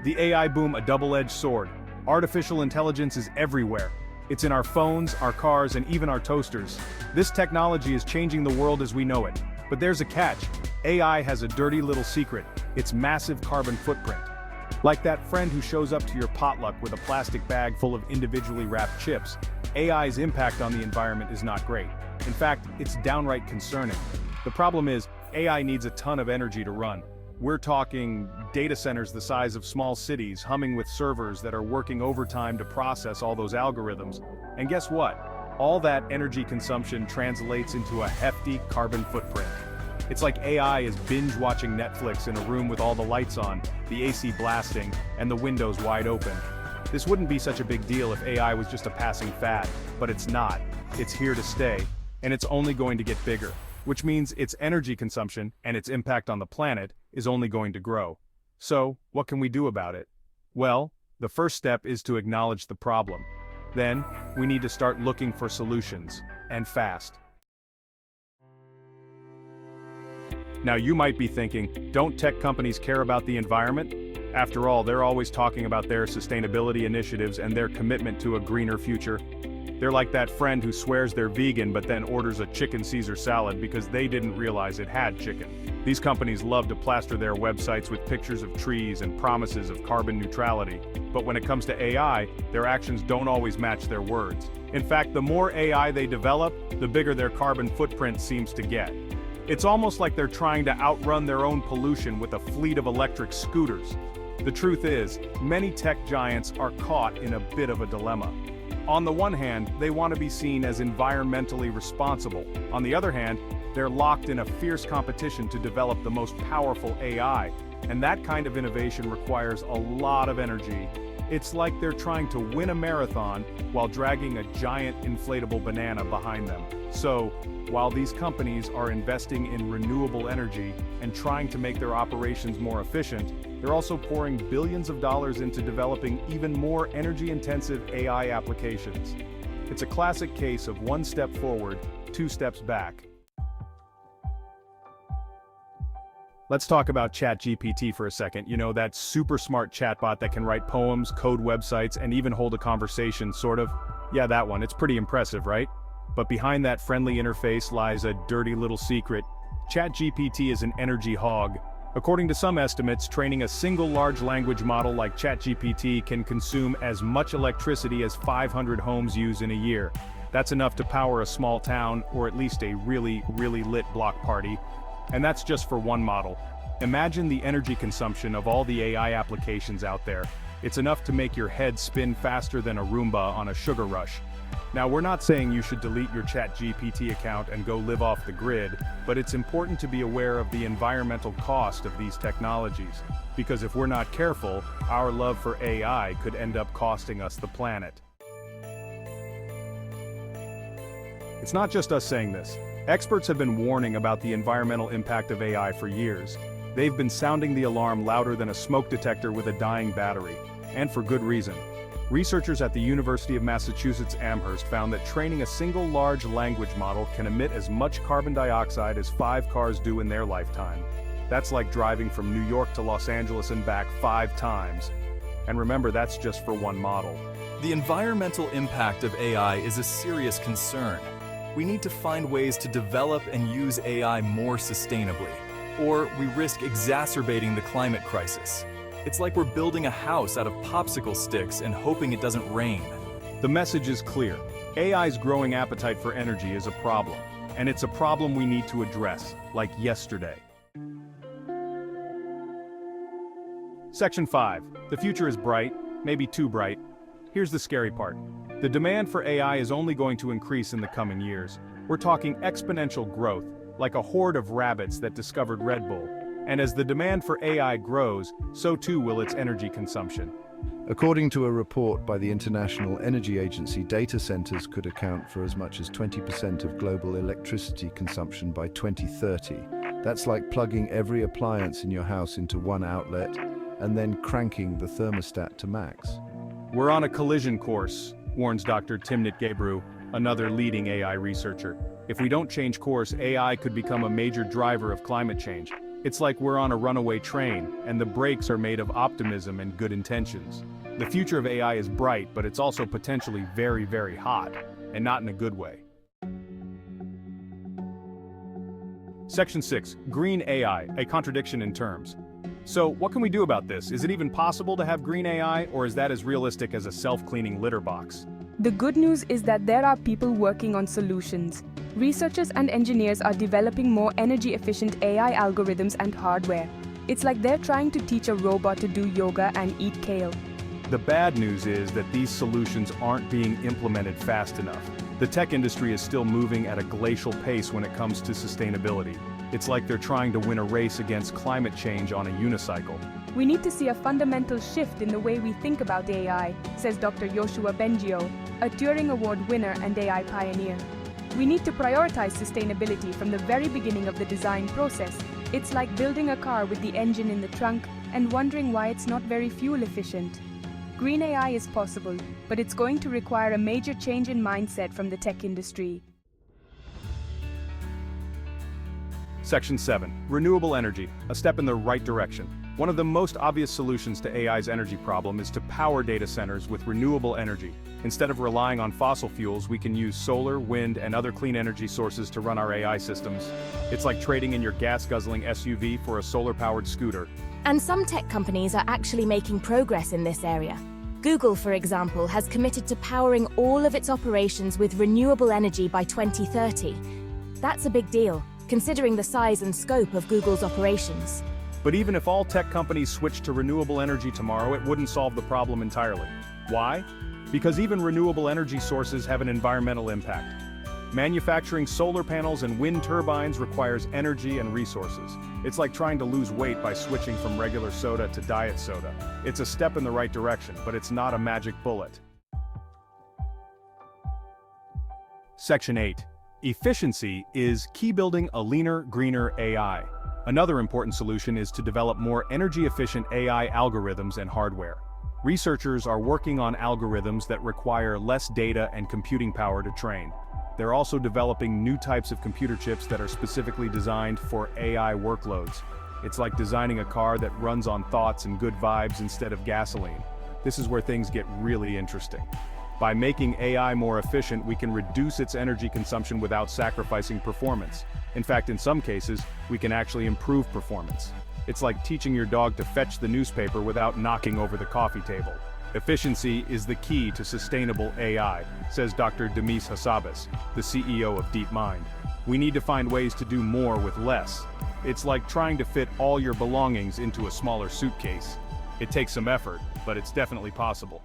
The AI boom, a double-edged sword. Artificial intelligence is everywhere. It's in our phones, our cars, and even our toasters. This technology is changing the world as we know it. But there's a catch. AI has a dirty little secret: its massive carbon footprint. Like that friend who shows up to your potluck with a plastic bag full of individually wrapped chips, AI's impact on the environment is not great. In fact, it's downright concerning. The problem is, AI needs a ton of energy to run. We're talking data centers the size of small cities humming with servers that are working overtime to process all those algorithms. And guess what? All that energy consumption translates into a hefty carbon footprint. It's like AI is binge-watching Netflix in a room with all the lights on, the AC blasting, and the windows wide open. This wouldn't be such a big deal if AI was just a passing fad, but it's not. It's here to stay, and it's only going to get bigger, which means its energy consumption and its impact on the planet is only going to grow. So, what can we do about it? Well, the first step is to acknowledge the problem. Then, we need to start looking for solutions, and fast. Now you might be thinking, don't tech companies care about the environment? After all, they're always talking about their sustainability initiatives and their commitment to a greener future. They're like that friend who swears they're vegan but then orders a chicken Caesar salad because they didn't realize it had chicken. These companies love to plaster their websites with pictures of trees and promises of carbon neutrality, but when it comes to AI, their actions don't always match their words. In fact, the more AI they develop, the bigger their carbon footprint seems to get. It's almost like they're trying to outrun their own pollution with a fleet of electric scooters. The truth is, many tech giants are caught in a bit of a dilemma. On the one hand, they want to be seen as environmentally responsible. On the other hand, they're locked in a fierce competition to develop the most powerful AI, and that kind of innovation requires a lot of energy. It's like they're trying to win a marathon while dragging a giant inflatable banana behind them. So, while these companies are investing in renewable energy and trying to make their operations more efficient, they're also pouring billions of dollars into developing even more energy-intensive AI applications. It's a classic case of one step forward, two steps back. Let's talk about ChatGPT for a second. You know, that super smart chatbot that can write poems, code websites, and even hold a conversation, sort of. Yeah, that one. It's pretty impressive, right? But behind that friendly interface lies a dirty little secret. ChatGPT is an energy hog. According to some estimates, training a single large language model like ChatGPT can consume as much electricity as 500 homes use in a year. That's enough to power a small town, or at least a really lit block party. And that's just for one model. Imagine the energy consumption of all the AI applications out there. It's enough to make your head spin faster than a Roomba on a sugar rush. Now, we're not saying you should delete your ChatGPT account and go live off the grid, but it's important to be aware of the environmental cost of these technologies. Because if we're not careful, our love for AI could end up costing us the planet. It's not just us saying this. Experts have been warning about the environmental impact of AI for years. They've been sounding the alarm louder than a smoke detector with a dying battery. And for good reason. Researchers at the University of Massachusetts Amherst found that training a single large language model can emit as much carbon dioxide as 5 cars do in their lifetime. That's like driving from New York to Los Angeles and back 5 times. And remember, that's just for one model. The environmental impact of AI is a serious concern. We need to find ways to develop and use AI more sustainably, or we risk exacerbating the climate crisis. It's like we're building a house out of popsicle sticks and hoping it doesn't rain. The message is clear. AI's growing appetite for energy is a problem, and it's a problem we need to address, like yesterday. Section 5. The future is bright, maybe too bright. Here's the scary part. The demand for AI is only going to increase in the coming years. We're talking exponential growth, like a horde of rabbits that discovered Red Bull. And as the demand for AI grows, so too will its energy consumption. According to a report by the International Energy Agency, data centers could account for as much as 20% of global electricity consumption by 2030. That's like plugging every appliance in your house into one outlet and then cranking the thermostat to max. We're on a collision course, warns Dr. Timnit Gebru, another leading AI researcher. If we don't change course, AI could become a major driver of climate change. It's like we're on a runaway train, and the brakes are made of optimism and good intentions. The future of AI is bright, but it's also potentially very, very hot, and not in a good way. Section 6. Green AI, a contradiction in terms. So, what can we do about this? Is it even possible to have green AI, or is that as realistic as a self-cleaning litter box? The good news is that there are people working on solutions. Researchers and engineers are developing more energy-efficient AI algorithms and hardware. It's like they're trying to teach a robot to do yoga and eat kale. The bad news is that these solutions aren't being implemented fast enough. The tech industry is still moving at a glacial pace when it comes to sustainability. It's like they're trying to win a race against climate change on a unicycle. We need to see a fundamental shift in the way we think about AI, says Dr. Yoshua Bengio, a Turing Award winner and AI pioneer. We need to prioritize sustainability from the very beginning of the design process. It's like building a car with the engine in the trunk and wondering why it's not very fuel efficient. Green AI is possible, but it's going to require a major change in mindset from the tech industry. Section 7. Renewable energy, a step in the right direction. One of the most obvious solutions to AI's energy problem is to power data centers with renewable energy. Instead of relying on fossil fuels, we can use solar, wind, and other clean energy sources to run our AI systems. It's like trading in your gas-guzzling SUV for a solar-powered scooter. And some tech companies are actually making progress in this area. Google, for example, has committed to powering all of its operations with renewable energy by 2030. That's a big deal, considering the size and scope of Google's operations. But even if all tech companies switched to renewable energy tomorrow, it wouldn't solve the problem entirely. Why? Because even renewable energy sources have an environmental impact. Manufacturing solar panels and wind turbines requires energy and resources. It's like trying to lose weight by switching from regular soda to diet soda. It's a step in the right direction, but it's not a magic bullet. Section 8. Efficiency is key building a leaner, greener AI. Another important solution is to develop more energy-efficient AI algorithms and hardware. Researchers are working on algorithms that require less data and computing power to train. They're also developing new types of computer chips that are specifically designed for AI workloads. It's like designing a car that runs on thoughts and good vibes instead of gasoline. This is where things get really interesting. By making AI more efficient, we can reduce its energy consumption without sacrificing performance. In fact, in some cases, we can actually improve performance. It's like teaching your dog to fetch the newspaper without knocking over the coffee table. Efficiency is the key to sustainable AI, says Dr. Demis Hassabis, the CEO of DeepMind. We need to find ways to do more with less. It's like trying to fit all your belongings into a smaller suitcase. It takes some effort, but it's definitely possible.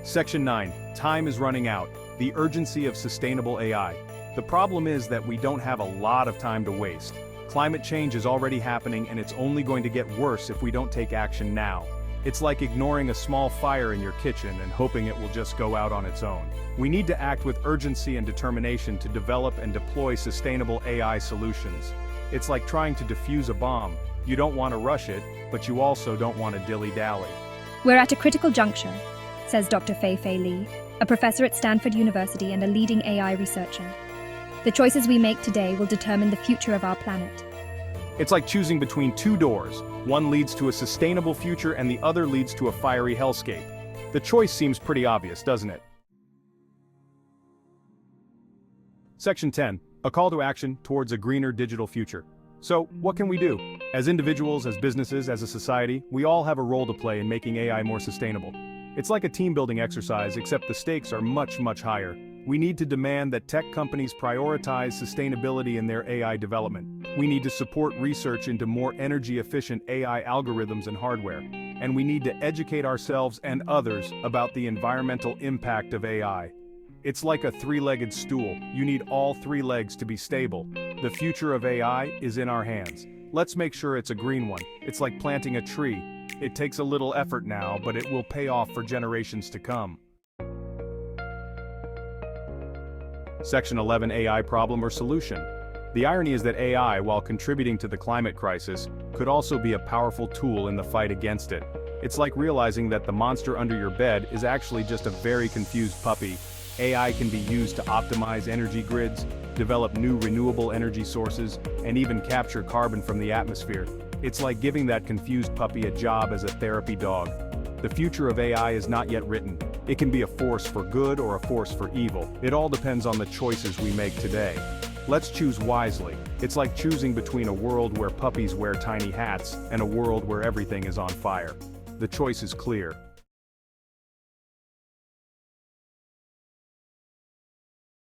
Section 9. Time is running out. The urgency of sustainable AI. The problem is that we don't have a lot of time to waste. Climate change is already happening, and it's only going to get worse if we don't take action now. It's like ignoring a small fire in your kitchen and hoping it will just go out on its own. We need to act with urgency and determination to develop and deploy sustainable AI solutions. It's like trying to defuse a bomb. You don't want to rush it, but you also don't want to dilly-dally. We're at a critical juncture, says Dr. Fei Li, a professor at Stanford University and a leading AI researcher. The choices we make today will determine the future of our planet. It's like choosing between two doors. One leads to a sustainable future and the other leads to a fiery hellscape. The choice seems pretty obvious, doesn't it? Section 10. A call to action towards a greener digital future. So, what can we do? As individuals, as businesses, as a society, we all have a role to play in making AI more sustainable. It's like a team-building exercise, except the stakes are much, much higher. We need to demand that tech companies prioritize sustainability in their AI development. We need to support research into more energy-efficient AI algorithms and hardware. And we need to educate ourselves and others about the environmental impact of AI. It's like a three-legged stool. You need all three legs to be stable. The future of AI is in our hands. Let's make sure it's a green one. It's like planting a tree. It takes a little effort now, but it will pay off for generations to come. Section 11. AI problem or solution. The irony is that AI, while contributing to the climate crisis, could also be a powerful tool in the fight against it. It's like realizing that the monster under your bed is actually just a very confused puppy. AI can be used to optimize energy grids, develop new renewable energy sources, and even capture carbon from the atmosphere. It's like giving that confused puppy a job as a therapy dog. The future of AI is not yet written. It can be a force for good or a force for evil. It all depends on the choices we make today. Let's choose wisely. It's like choosing between a world where puppies wear tiny hats and a world where everything is on fire. The choice is clear.